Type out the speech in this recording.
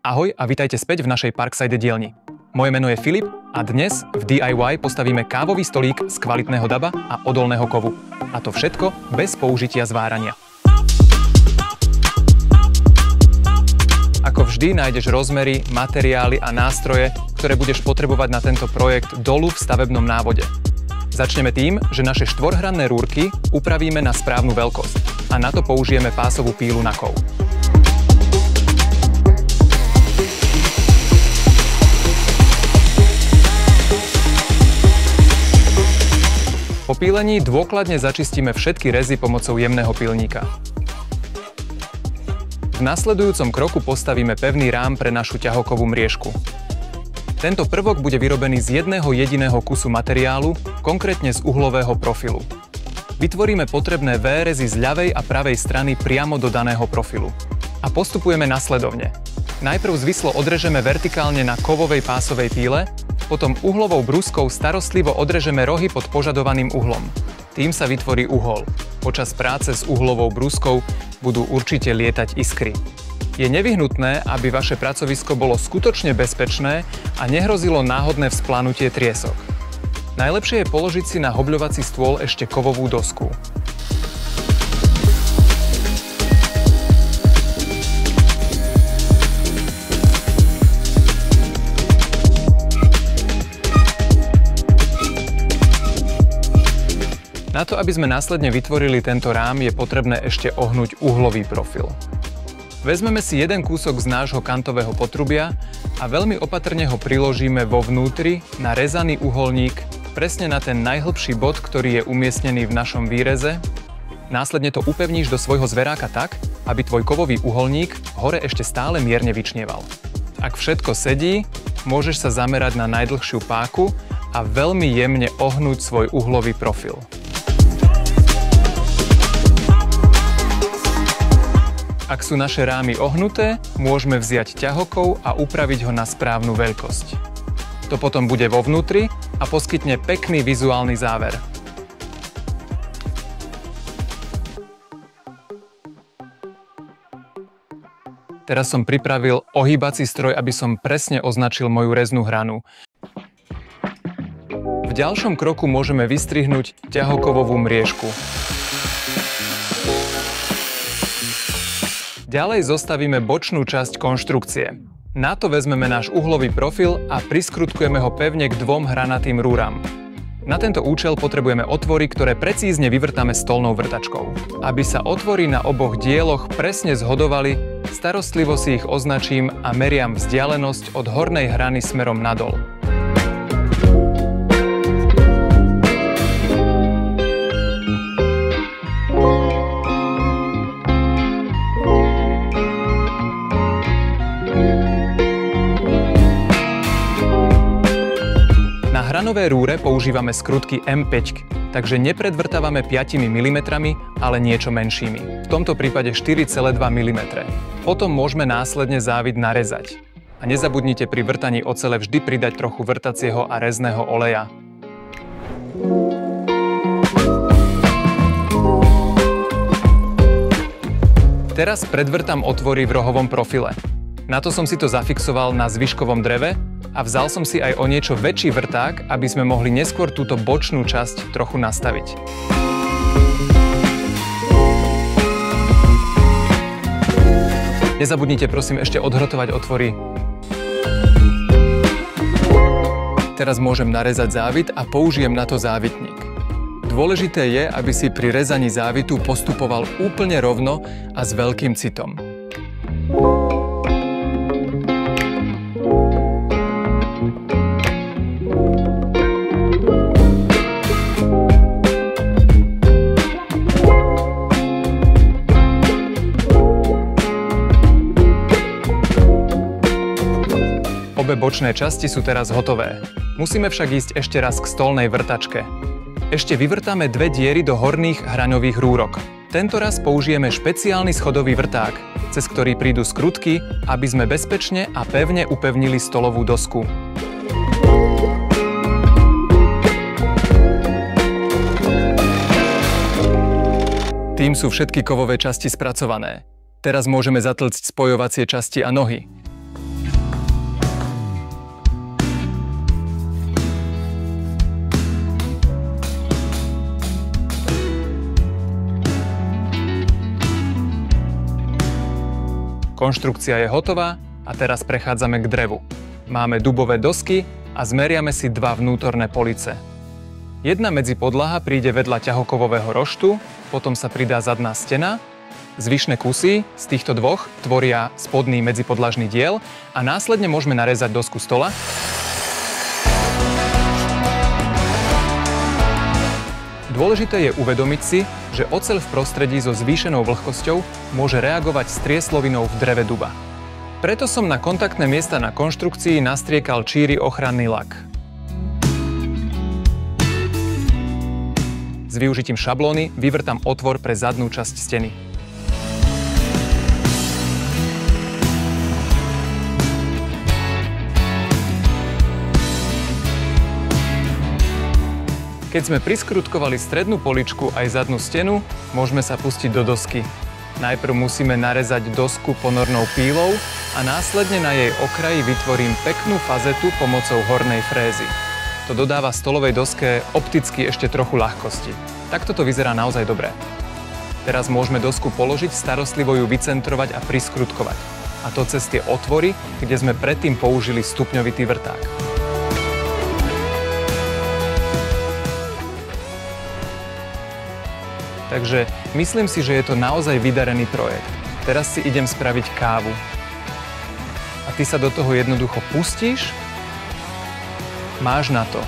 Ahoj a vitajte späť v našej Parkside dielni. Moje meno je Filip a dnes v DIY postavíme kávový stolík z kvalitného daba a odolného kovu. A to všetko bez použitia zvárania. Ako vždy nájdeš rozmery, materiály a nástroje, ktoré budeš potrebovať na tento projekt dolu v stavebnom návode. Začneme tým, že naše štvorhranné rúrky upravíme na správnu veľkosť a na to použijeme pásovú pílu na kov. Po pílení dôkladne začistíme všetky rezy pomocou jemného pílníka. V nasledujúcom kroku postavíme pevný rám pre našu ťahokovú mriežku. Tento prvok bude vyrobený z jedného jediného kusu materiálu, konkrétne z uhlového profilu. Vytvoríme potrebné V-rezy z ľavej a pravej strany priamo do daného profilu. A postupujeme nasledovne. Najprv zvislo odrežeme vertikálne na kovovej pásovej píle, potom uhlovou brúskou starostlivo odrežeme rohy pod požadovaným uhlom. Tým sa vytvorí uhol. Počas práce s uhlovou brúskou budú určite lietať iskry. Je nevyhnutné, aby vaše pracovisko bolo skutočne bezpečné a nehrozilo náhodné vzplanutie triesok. Najlepšie je položiť si na hobľovací stôl ešte kovovú dosku. Na to, aby sme následne vytvorili tento rám, je potrebné ešte ohnúť uhlový profil. Vezmeme si jeden kúsok z nášho kantového potrubia a veľmi opatrne ho priložíme vo vnútri na rezaný uholník presne na ten najhlbší bod, ktorý je umiestnený v našom výreze. Následne to upevníš do svojho zveráka tak, aby tvoj kovový uholník hore ešte stále mierne vyčnieval. Ak všetko sedí, môžeš sa zamerať na najdlhšiu páku a veľmi jemne ohnúť svoj uhlový profil. Ak sú naše rámy ohnuté, môžeme vziať ťahokov a upraviť ho na správnu veľkosť. To potom bude vo vnútri a poskytne pekný vizuálny záver. Teraz som pripravil ohýbací stroj, aby som presne označil moju reznú hranu. V ďalšom kroku môžeme vystrihnúť ťahokovovú mriežku. Ďalej zostavíme bočnú časť konštrukcie. Na to vezmeme náš uhlový profil a priskrutkujeme ho pevne k dvom hranatým rúram. Na tento účel potrebujeme otvory, ktoré precízne vyvrtáme stolnou vrtačkou. Aby sa otvory na oboch dieloch presne zhodovali, starostlivo si ich označím a meriam vzdialenosť od hornej hrany smerom nadol. Na hranové rúre používame skrutky M5, takže nepredvrtávame 5 mm, ale niečo menšími. V tomto prípade 4,2 mm. Potom môžeme následne závid narezať. A nezabudnite pri vrtaní ocele vždy pridať trochu vrtacieho a rezného oleja. Teraz predvrtám otvory v rohovom profile. Na to som si to zafixoval na zvyškovom dreve a vzal som si aj o niečo väčší vrták, aby sme mohli neskôr túto bočnú časť trochu nastaviť. Nezabudnite prosím ešte odhrotovať otvory. Teraz môžem narezať závit a použijem na to závitník. Dôležité je, aby si pri rezaní závitu postupoval úplne rovno a s veľkým citom. Obe bočné časti sú teraz hotové. Musíme však ísť ešte raz k stolnej vrtačke. Ešte vyvrtáme dve diery do horných hraňových rúrok. Tento raz použijeme špeciálny schodový vrták, cez ktorý prídu skrutky, aby sme bezpečne a pevne upevnili stolovú dosku. Tým sú všetky kovové časti spracované. Teraz môžeme zatlcť spojovacie časti a nohy. Konštrukcia je hotová a teraz prechádzame k drevu. Máme dubové dosky a zmeriame si dva vnútorné police. Jedna medzipodlaha príde vedľa ťahokovového roštu, potom sa pridá zadná stena, zvyšné kusy z týchto dvoch tvoria spodný medzipodlažný diel a následne môžeme narezať dosku stola. Dôležité je uvedomiť si, že oceľ v prostredí so zvýšenou vlhkosťou môže reagovať strieslovinou v dreve duba. Preto som na kontaktné miesta na konštrukcii nastriekal číry ochranný lak. S využitím šablóny vyvrtam otvor pre zadnú časť steny. Keď sme priskrutkovali strednú poličku aj zadnú stenu, môžeme sa pustiť do dosky. Najprv musíme narezať dosku ponornou pílou a následne na jej okraji vytvorím peknú fazetu pomocou hornej frézy. To dodáva stolovej doske opticky ešte trochu ľahkosti. Takto to vyzerá naozaj dobre. Teraz môžeme dosku položiť, starostlivo ju vycentrovať a priskrutkovať. A to cez tie otvory, kde sme predtým použili stupňovitý vrták. Takže myslím si, že je to naozaj vydarený projekt. Teraz si idem spraviť kávu. A ty sa do toho jednoducho pustíš, máš na to.